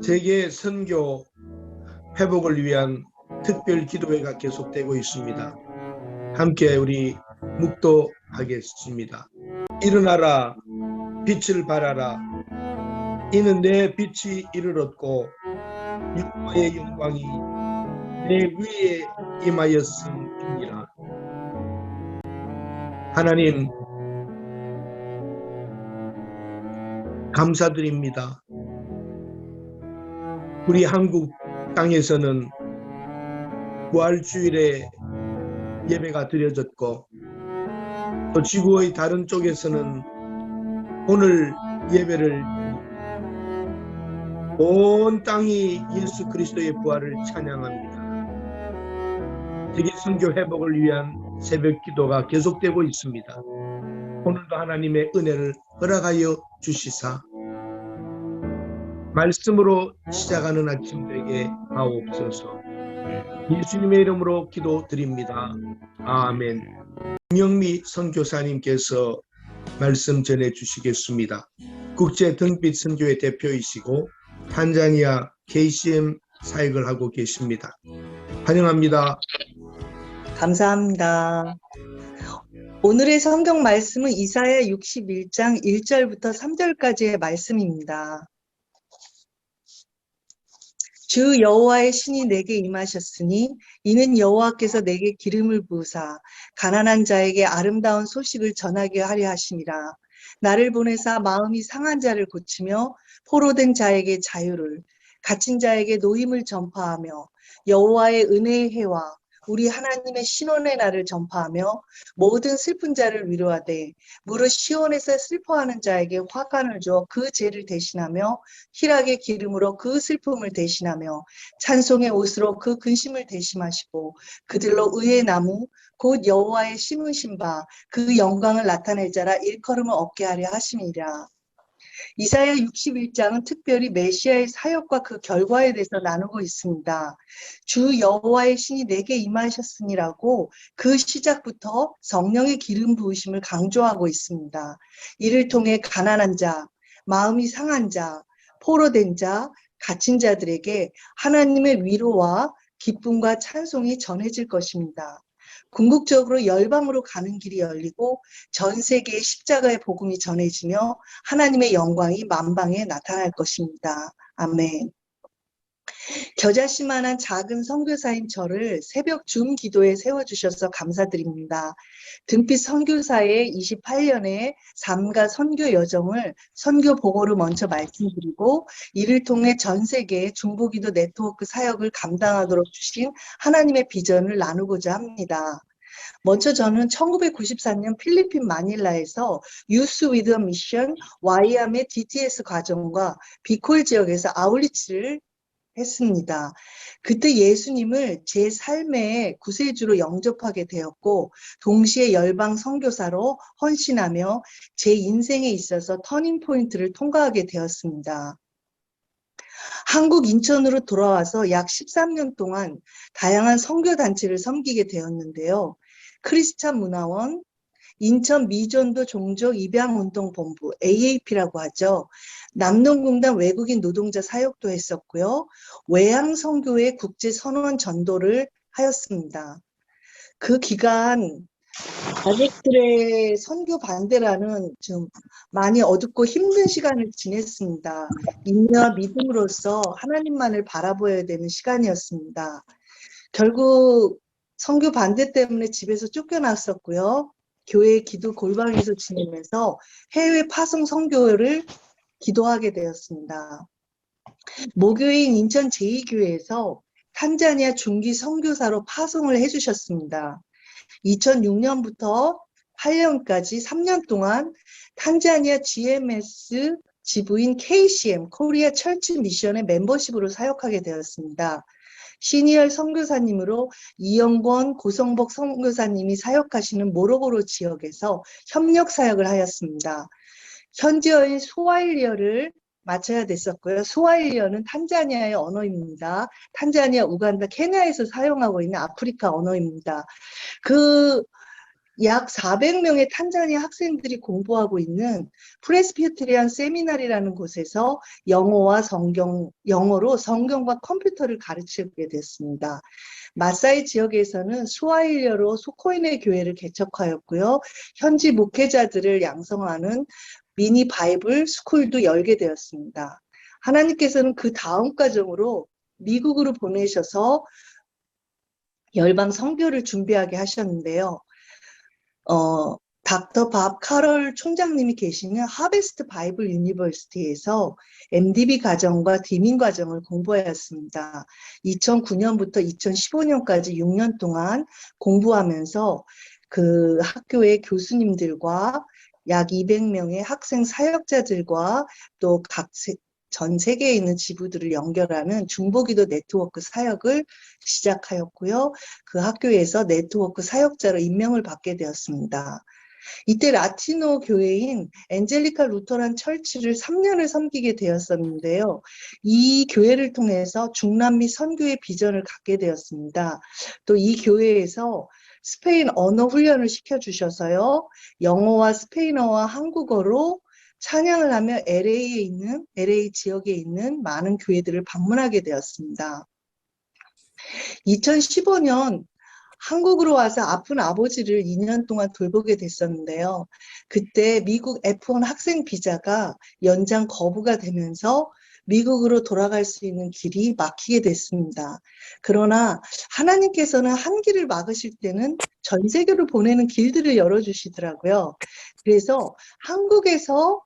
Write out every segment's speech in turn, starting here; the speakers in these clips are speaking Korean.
세계 선교 회복을 위한 특별 기도회가 계속되고 있습니다. 함께 우리 묵도하겠습니다. 일어나라, 빛을 발하라. 이는 내 빛이 이르렀고 여호와의 영광이 내 위에 임하였음이니라. 하나님, 감사드립니다. 우리 한국 땅에서는 부활주일에 예배가 드려졌고, 또 지구의 다른 쪽에서는 오늘 예배를 온 땅이 예수 그리스도의 부활을 찬양합니다. 세계 선교 회복을 위한 새벽 기도가 계속되고 있습니다. 오늘도 하나님의 은혜를 허락하여 주시사 말씀으로 시작하는 아침 되게 하옵소서. 예수님의 이름으로 기도드립니다. 아멘. 김영미 선교사님께서 말씀 전해 주시겠습니다. 국제 등빛 선교의 대표이시고 탄자니아 KCM 사역을 하고 계십니다. 환영합니다. 감사합니다. 오늘의 성경 말씀은 이사야 61장 1절부터 3절까지의 말씀입니다. 주 여호와의 신이 내게 임하셨으니 이는 여호와께서 내게 기름을 부으사 가난한 자에게 아름다운 소식을 전하게 하려 하심이라. 나를 보내사 마음이 상한 자를 고치며 포로된 자에게 자유를, 갇힌 자에게 노임을 전파하며 여호와의 은혜의 해와 우리 하나님의 신원의 날을 전파하며 모든 슬픈 자를 위로하되 무릇 시온에서 슬퍼하는 자에게 화관을 주어 그 죄를 대신하며 희락의 기름으로 그 슬픔을 대신하며 찬송의 옷으로 그 근심을 대신하시고 그들로 의의 나무 곧 여호와의 심으신 바 그 영광을 나타낼 자라 일컬음을 얻게 하려 하심이라. 이사야 61장은 특별히 메시아의 사역과 그 결과에 대해서 나누고 있습니다. 주 여호와의 신이 내게 임하셨으니라고 그 시작부터 성령의 기름 부으심을 강조하고 있습니다. 이를 통해 가난한 자, 마음이 상한 자, 포로된 자, 갇힌 자들에게 하나님의 위로와 기쁨과 찬송이 전해질 것입니다. 궁극적으로 열방으로 가는 길이 열리고 전 세계에 십자가의 복음이 전해지며 하나님의 영광이 만방에 나타날 것입니다. 아멘. 겨자씨만한 작은 선교사인 저를 새벽 줌 기도에 세워주셔서 감사드립니다. 등빛 선교사의 28년의 삶과 선교 여정을 선교 보고로 먼저 말씀드리고 이를 통해 전 세계 중보기도 네트워크 사역을 감당하도록 주신 하나님의 비전을 나누고자 합니다. 먼저 저는 1994년 필리핀 마닐라에서 유스 위드 미션 YM의 DTS 과정과 비콜 지역에서 아울리치를 했습니다. 그때 예수님을 제 삶의 구세주로 영접하게 되었고 동시에 열방 선교사로 헌신하며 제 인생에 있어서 터닝 포인트를 통과하게 되었습니다. 한국 인천으로 돌아와서 약 13년 동안 다양한 선교단체를 섬기게 되었는데요. 크리스찬 문화원, 인천 미전도 종족 입양운동본부 AAP라고 하죠. 남농공단 외국인 노동자 사역도 했었고요. 외향선교회 국제선언 전도를 하였습니다. 그 기간 가족들의 선교 반대라는 좀 많이 어둡고 힘든 시간을 지냈습니다. 인내와 믿음으로써 하나님만을 바라보아야 되는 시간이었습니다. 결국 선교 반대 때문에 집에서 쫓겨났었고요. 교회 기도 골방에서 지내면서 해외 파송 선교를 기도하게 되었습니다. 모교인 인천 제2교회에서 탄자니아 중기 선교사로 파송을 해주셨습니다. 2006년부터 8년까지 3년 동안 탄자니아 GMS 지부인 KCM 코리아 철치 미션의 멤버십으로 사역하게 되었습니다. 시니얼 선교사님으로 이영권, 고성복 선교사님이 사역하시는 모로고로 지역에서 협력 사역을 하였습니다. 현지어인 스와힐리어를 마쳐야 됐었고요. 스와힐리어는 탄자니아의 언어입니다. 탄자니아, 우간다, 케냐에서 사용하고 있는 아프리카 언어입니다. 그 약 400명의 탄자니아 학생들이 공부하고 있는 프레스비테리안 세미나리라는 곳에서 영어로 성경과 컴퓨터를 가르치게 됐습니다. 마사이 지역에서는 스와힐리어로 소코인의 교회를 개척하였고요. 현지 목회자들을 양성하는 미니 바이블 스쿨도 열게 되었습니다. 하나님께서는 그 다음 과정으로 미국으로 보내셔서 열방 선교를 준비하게 하셨는데요. 닥터 밥 카럴 총장님이 계시는 하베스트 바이블 유니버시티에서 MDB 과정과 디민 과정을 공부하였습니다. 2009년부터 2015년까지 6년 동안 공부하면서 그 학교의 교수님들과 약 200명의 학생 사역자들과 또 전 세계에 있는 지부들을 연결하는 중보기도 네트워크 사역을 시작하였고요. 그 학교에서 네트워크 사역자로 임명을 받게 되었습니다. 이때 라티노 교회인 엔젤리카 루터란 철치를 3년을 섬기게 되었었는데요. 이 교회를 통해서 중남미 선교의 비전을 갖게 되었습니다. 또 이 교회에서 스페인 언어 훈련을 시켜주셔서요. 영어와 스페인어와 한국어로 찬양을 하며 LA 지역에 있는 많은 교회들을 방문하게 되었습니다. 2015년 한국으로 와서 아픈 아버지를 2년 동안 돌보게 됐었는데요. 그때 미국 F1 학생 비자가 연장 거부가 되면서 미국으로 돌아갈 수 있는 길이 막히게 됐습니다. 그러나 하나님께서는 한 길을 막으실 때는 전 세계로 보내는 길들을 열어주시더라고요. 그래서 한국에서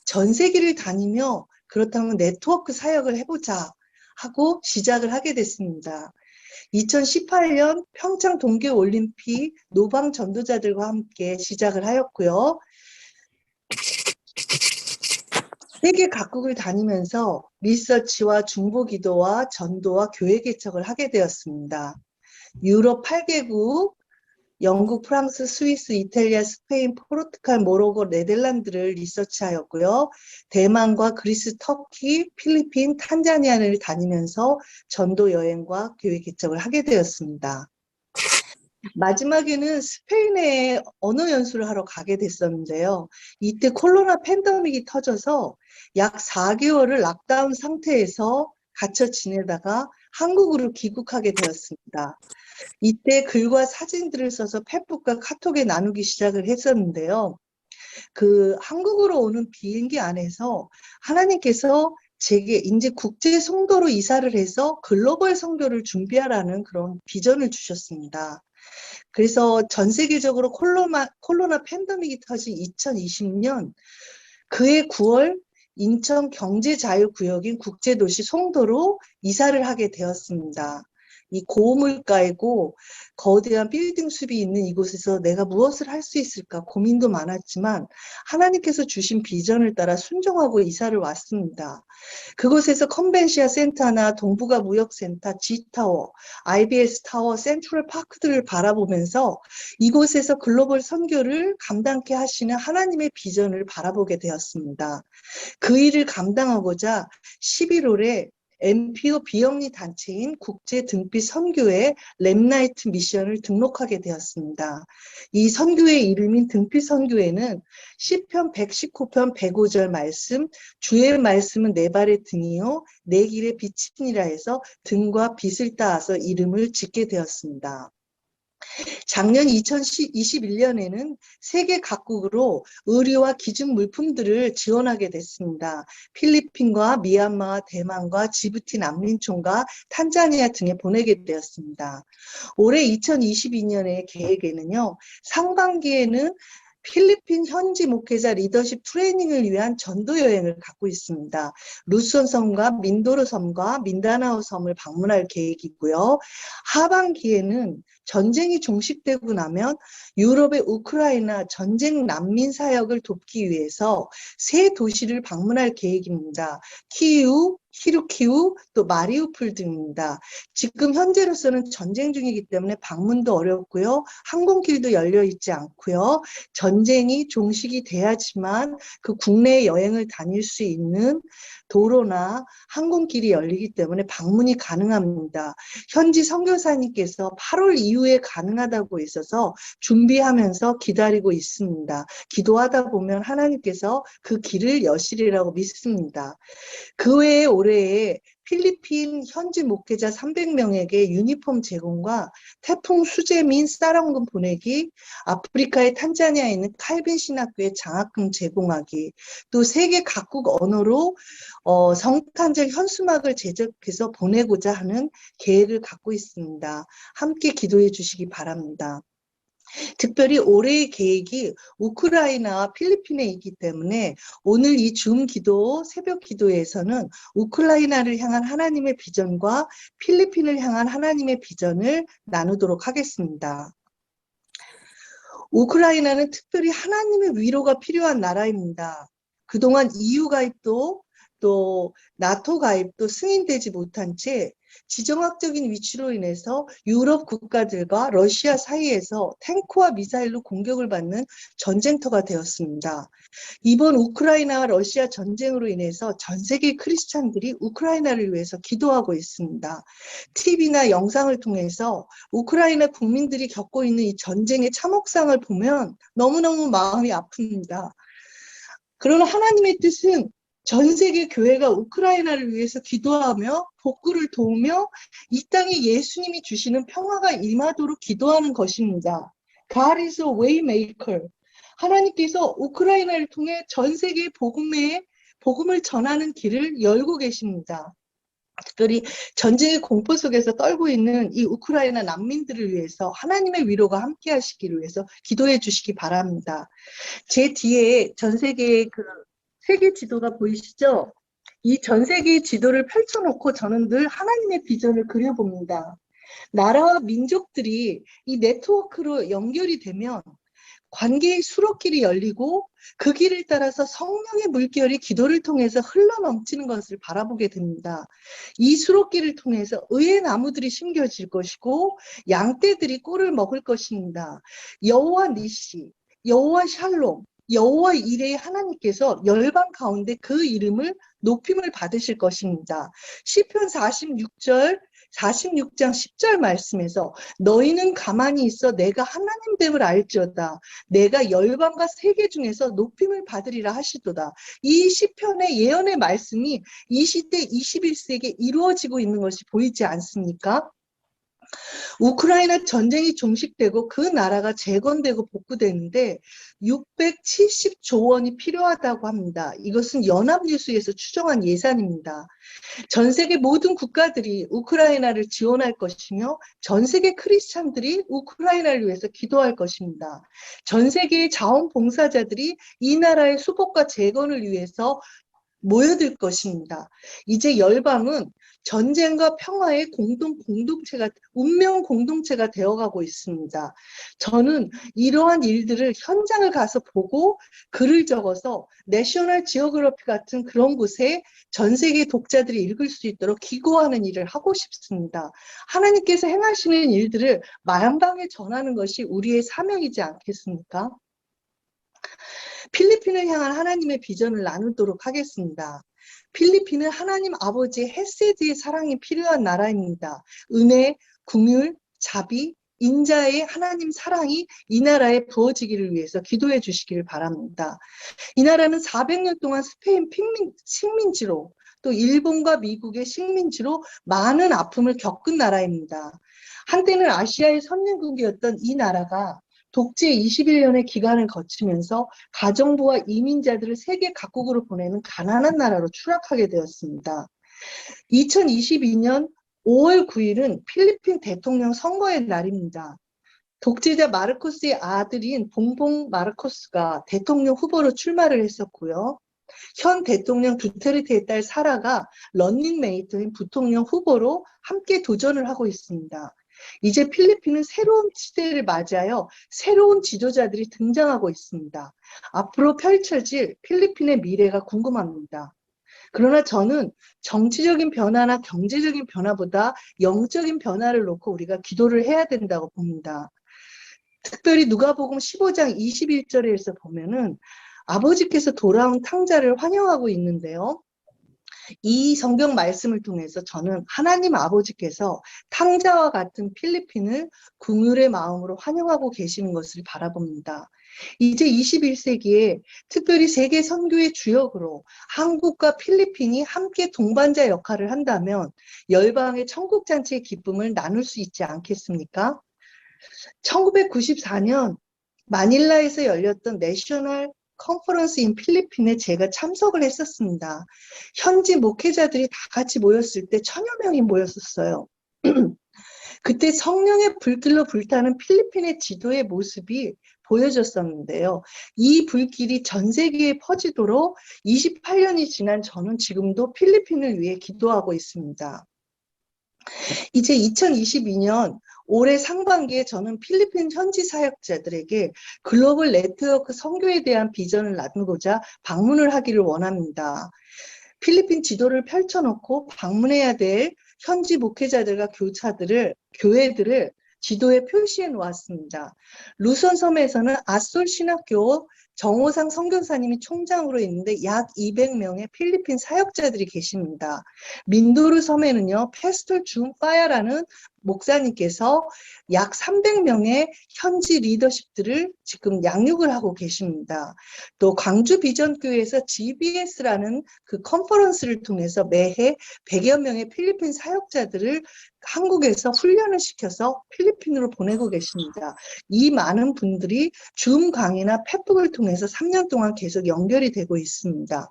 전 세계를 다니며 그렇다면 네트워크 사역을 해보자 하고 시작을 하게 됐습니다. 2018년 평창 동계올림픽 노방 전도자들과 함께 시작을 하였고요. 세계 각국을 다니면서 리서치와 중보기도와 전도와 교회 개척을 하게 되었습니다. 유럽 8개국, 영국, 프랑스, 스위스, 이탈리아, 스페인, 포르투갈, 모로코, 네덜란드를 리서치하였고요. 대만과 그리스, 터키, 필리핀, 탄자니아를 다니면서 전도 여행과 교회 개척을 하게 되었습니다. 마지막에는 스페인에 언어 연수를 하러 가게 됐었는데요. 이때 코로나 팬데믹이 터져서 약 4개월을 락다운 상태에서 갇혀 지내다가 한국으로 귀국하게 되었습니다. 이때 글과 사진들을 써서 페북과 카톡에 나누기 시작을 했었는데요. 그 한국으로 오는 비행기 안에서 하나님께서 제게 이제 국제 성도로 이사를 해서 글로벌 선교를 준비하라는 그런 비전을 주셨습니다. 그래서 전 세계적으로 코로나 팬데믹이 터진 2020년 그해 9월 인천 경제자유구역인 국제도시 송도로 이사를 하게 되었습니다. 이 고물가이고 거대한 빌딩 숲이 있는 이곳에서 내가 무엇을 할 수 있을까 고민도 많았지만 하나님께서 주신 비전을 따라 순종하고 이사를 왔습니다. 그곳에서 컨벤시아 센터나 동북아 무역센터, G타워, IBS 타워, 센트럴 파크들을 바라보면서 이곳에서 글로벌 선교를 감당케 하시는 하나님의 비전을 바라보게 되었습니다. 그 일을 감당하고자 11월에 NPO 비영리 단체인 국제 등빛 선교회 랩나이트 미션을 등록하게 되었습니다. 이 선교회 이름인 등빛 선교회는 시편 119편 105절 말씀, 주의 말씀은 내 발의 등이요 내 길의 빛이니라 해서 등과 빛을 따서 이름을 짓게 되었습니다. 작년 2021년에는 세계 각국으로 의류와 기준 물품들을 지원하게 됐습니다. 필리핀과 미얀마, 대만과 지부티 난민촌과 탄자니아 등에 보내게 되었습니다. 올해 2022년의 계획에는요. 상반기에는 필리핀 현지 목회자 리더십 트레이닝을 위한 전도 여행을 갖고 있습니다. 루손 섬과 민도르 섬과 민다나오 섬을 방문할 계획이고요. 하반기에는 전쟁이 종식되고 나면 유럽의 우크라이나 전쟁 난민 사역을 돕기 위해서 세 도시를 방문할 계획입니다. 키우, 히르키우, 또 마리우폴 등입니다. 지금 현재로서는 전쟁 중이기 때문에 방문도 어렵고요. 항공길도 열려 있지 않고요. 전쟁이 종식이 돼야지만 그 국내 여행을 다닐 수 있는 도로나 항공길이 열리기 때문에 방문이 가능합니다. 현지 선교사님께서 8월 이후에 가능하다고 있어서 준비하면서 기다리고 있습니다. 기도하다 보면 하나님께서 그 길을 여시리라고 믿습니다. 그 외에 올해에 필리핀 현지 목회자 300명에게 유니폼 제공과 태풍 수재민 쌀원금 보내기, 아프리카의 탄자니아에 있는 칼빈 신학교에 장학금 제공하기, 또 세계 각국 언어로 성탄절 현수막을 제작해서 보내고자 하는 계획을 갖고 있습니다. 함께 기도해 주시기 바랍니다. 특별히 올해의 계획이 우크라이나와 필리핀에 있기 때문에 오늘 이 줌 기도, 새벽 기도에서는 우크라이나를 향한 하나님의 비전과 필리핀을 향한 하나님의 비전을 나누도록 하겠습니다. 우크라이나는 특별히 하나님의 위로가 필요한 나라입니다. 그동안 EU 가입도 또 나토 가입도 승인되지 못한 채 지정학적인 위치로 인해서 유럽 국가들과 러시아 사이에서 탱크와 미사일로 공격을 받는 전쟁터가 되었습니다. 이번 우크라이나와 러시아 전쟁으로 인해서 전 세계 크리스찬들이 우크라이나를 위해서 기도하고 있습니다. TV나 영상을 통해서 우크라이나 국민들이 겪고 있는 이 전쟁의 참혹상을 보면 너무너무 마음이 아픕니다. 그러나 하나님의 뜻은 전 세계 교회가 우크라이나를 위해서 기도하며 복구를 도우며 이 땅에 예수님이 주시는 평화가 임하도록 기도하는 것입니다. God is a way maker. 하나님께서 우크라이나를 통해 전 세계 복음을 전하는 길을 열고 계십니다. 특별히 전쟁의 공포 속에서 떨고 있는 이 우크라이나 난민들을 위해서 하나님의 위로가 함께 하시기를 위해서 기도해 주시기 바랍니다. 제 뒤에 전 세계의 그 세계 지도가 보이시죠? 이 전 세계의 지도를 펼쳐놓고 저는 늘 하나님의 비전을 그려봅니다. 나라와 민족들이 이 네트워크로 연결이 되면 관계의 수로길이 열리고 그 길을 따라서 성령의 물결이 기도를 통해서 흘러넘치는 것을 바라보게 됩니다. 이 수로길을 통해서 의의 나무들이 심겨질 것이고 양떼들이 꿀을 먹을 것입니다. 여호와 니시, 여호와 샬롬, 여호와 이레의 하나님께서 열방 가운데 그 이름을 높임을 받으실 것입니다. 시편 46장 10절 말씀에서 너희는 가만히 있어 내가 하나님됨을 알지어다. 내가 열방과 세계 중에서 높임을 받으리라 하시도다. 이 시편의 예언의 말씀이 이 시대 21세기에 이루어지고 있는 것이 보이지 않습니까? 우크라이나 전쟁이 종식되고 그 나라가 재건되고 복구되는데 670조 원이 필요하다고 합니다. 이것은 연합뉴스에서 추정한 예산입니다. 전 세계 모든 국가들이 우크라이나를 지원할 것이며 전 세계 크리스찬들이 우크라이나를 위해서 기도할 것입니다. 전 세계의 자원봉사자들이 이 나라의 수복과 재건을 위해서 모여들 것입니다. 이제 열방은 전쟁과 평화의 공동체가, 운명 공동체가 되어가고 있습니다. 저는 이러한 일들을 현장을 가서 보고 글을 적어서 내셔널 지오그래피 같은 그런 곳에 전 세계 독자들이 읽을 수 있도록 기고하는 일을 하고 싶습니다. 하나님께서 행하시는 일들을 만방에 전하는 것이 우리의 사명이지 않겠습니까? 필리핀을 향한 하나님의 비전을 나누도록 하겠습니다. 필리핀은 하나님 아버지의 헤세드의 사랑이 필요한 나라입니다. 은혜, 긍휼, 자비, 인자의 하나님 사랑이 이 나라에 부어지기를 위해서 기도해 주시기를 바랍니다. 이 나라는 400년 동안 스페인 식민지로 또 일본과 미국의 식민지로 많은 아픔을 겪은 나라입니다. 한때는 아시아의 선진국이었던 이 나라가 독재 21년의 기간을 거치면서 가정부와 이민자들을 세계 각국으로 보내는 가난한 나라로 추락하게 되었습니다. 2022년 5월 9일은 필리핀 대통령 선거의 날입니다. 독재자 마르코스의 아들인 봉봉 마르코스가 대통령 후보로 출마를 했었고요. 현 대통령 두테르테의 딸 사라가 런닝메이트인 부통령 후보로 함께 도전을 하고 있습니다. 이제 필리핀은 새로운 시대를 맞이하여 새로운 지도자들이 등장하고 있습니다. 앞으로 펼쳐질 필리핀의 미래가 궁금합니다. 그러나 저는 정치적인 변화나 경제적인 변화보다 영적인 변화를 놓고 우리가 기도를 해야 된다고 봅니다. 특별히 누가복음 15장 21절에서 보면은 아버지께서 돌아온 탕자를 환영하고 있는데요. 이 성경 말씀을 통해서 저는 하나님 아버지께서 탕자와 같은 필리핀을 긍휼의 마음으로 환영하고 계시는 것을 바라봅니다. 이제 21세기에 특별히 세계 선교의 주역으로 한국과 필리핀이 함께 동반자 역할을 한다면 열방의 천국잔치의 기쁨을 나눌 수 있지 않겠습니까? 1994년 마닐라에서 열렸던 내셔널 컨퍼런스 인 필리핀에 제가 참석을 했었습니다. 현지 목회자들이 다 같이 모였을 때 1000여 명이 모였었어요. 그때 성령의 불길로 불타는 필리핀의 지도의 모습이 보여졌었는데요. 이 불길이 전 세계에 퍼지도록 28년이 지난 저는 지금도 필리핀을 위해 기도하고 있습니다. 이제 2022년 올해 상반기에 저는 필리핀 현지 사역자들에게 글로벌 네트워크 선교에 대한 비전을 나누고자 방문을 하기를 원합니다. 필리핀 지도를 펼쳐놓고 방문해야 될 현지 목회자들과 교회들을 지도에 표시해 놓았습니다. 루손 섬에서는 아솔 신학교 정호상 선교사님이 총장으로 있는데 약 200명의 필리핀 사역자들이 계십니다. 민도르 섬에는요, 페스톨 준파야라는 목사님께서 약 300명의 현지 리더십들을 지금 양육을 하고 계십니다. 또 광주 비전교회에서 GBS라는 그 컨퍼런스를 통해서 매해 100여 명의 필리핀 사역자들을 한국에서 훈련을 시켜서 필리핀으로 보내고 계십니다. 이 많은 분들이 줌 강의나 펫북을 통해서 3년 동안 계속 연결이 되고 있습니다.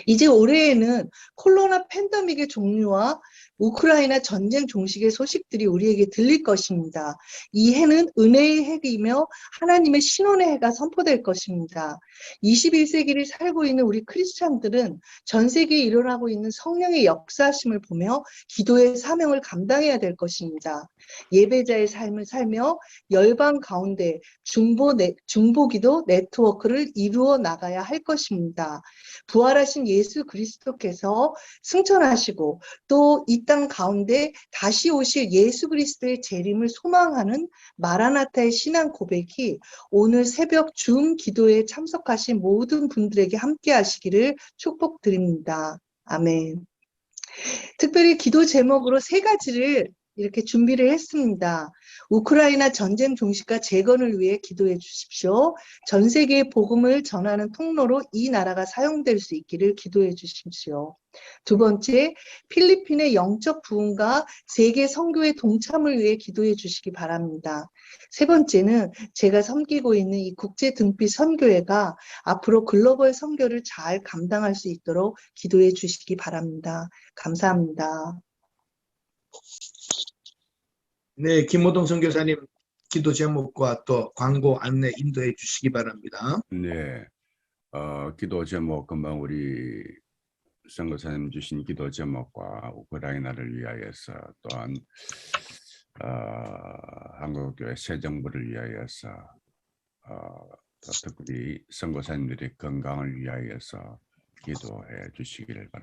이제 올해에는 코로나 팬데믹의 종류와 우크라이나 전쟁 종식의 소식들이 우리에게 들릴 것입니다. 이 해는 은혜의 해이며 하나님의 신원의 해가 선포될 것입니다. 21세기를 살고 있는 우리 크리스찬들은 전 세계에 일어나고 있는 성령의 역사심을 보며 기도의 사명을 감당해야 될 것입니다. 예배자의 삶을 살며 열방 가운데 중보기도 네트워크를 이루어 나가야 할 것입니다. 부활하신 예수 그리스도께서 승천하시고 또 이 땅 가운데 다시 오실 예수 그리스도의 재림을 소망하는 마라나타의 신앙 고백이 오늘 새벽 줌 기도에 참석하신 모든 분들에게 함께 하시기를 축복드립니다. 아멘. 특별히 기도 제목으로 3가지를 이렇게 준비를 했습니다. 우크라이나 전쟁 종식과 재건을 위해 기도해 주십시오. 전 세계에 복음을 전하는 통로로 이 나라가 사용될 수 있기를 기도해 주십시오. 2번째, 필리핀의 영적 부흥과 세계 선교의 동참을 위해 기도해 주시기 바랍니다. 3번째는 제가 섬기고 있는 이 국제 등빛 선교회가 앞으로 글로벌 선교를 잘 감당할 수 있도록 기도해 주시기 바랍니다. 감사합니다. 네, 김호동 선교사님 기도 제목과 또 광고 안내 인도해 주시기 바랍니다. 네, 기도 제목 금방 우리 선교사님 주신 기도 제목과 우크라이나를 위하여서 또한 한국교회 새 정부를 위하여서 또 특별히 선교사님들의 건강을 위하여서 기도해 주시기를 바랍니다.